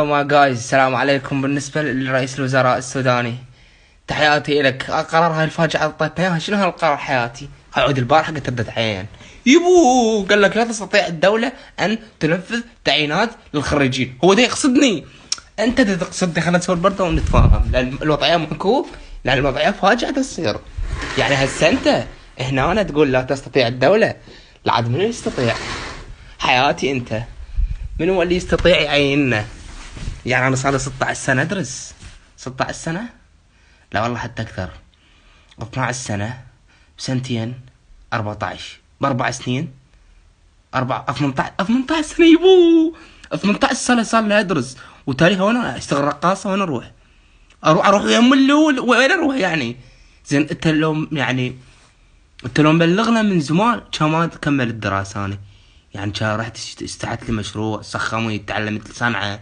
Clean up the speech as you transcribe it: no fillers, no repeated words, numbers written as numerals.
ما جايز السلام عليكم. بالنسبة لرئيس الوزراء السوداني، تحياتي لك. قرار هاي الفاجعة اللي طيتنا اياها، شنو هالقرار حياتي؟ عود البارحة قلت ردت عين يبو، قال لك لا تستطيع الدولة ان تنفذ تعيينات للخريجين. هو ده يقصدني؟ انت ده تقصدني؟ خلينا نسوي البردة ونتفاهم، لان الوضعية ماكو، لان الوضعية فاجعة تصير. يعني هسه انت هنا أنا تقول لا تستطيع الدولة، العاد منو يستطيع؟ حياتي انت من هو اللي يستطيع يعيننا؟ يعني انا صار لي 16 سنه ادرس. 16 سنه؟ لا والله حتى اكثر. 12 سنه بسنتين، 14 باربع سنين، 18 سنه يبو. 18 سنه صار لي ادرس، وتاريخ وين اشتغل رقاصه؟ وين اروح؟ اروح يم الاول؟ وين اروح يعني؟ زين انت لو يعني انت لو مبلغنا من زمان كان ما تكمل الدراسه. انا يعني كان رحت استعدت لي مشروع، سخمت، تعلمت صنعه،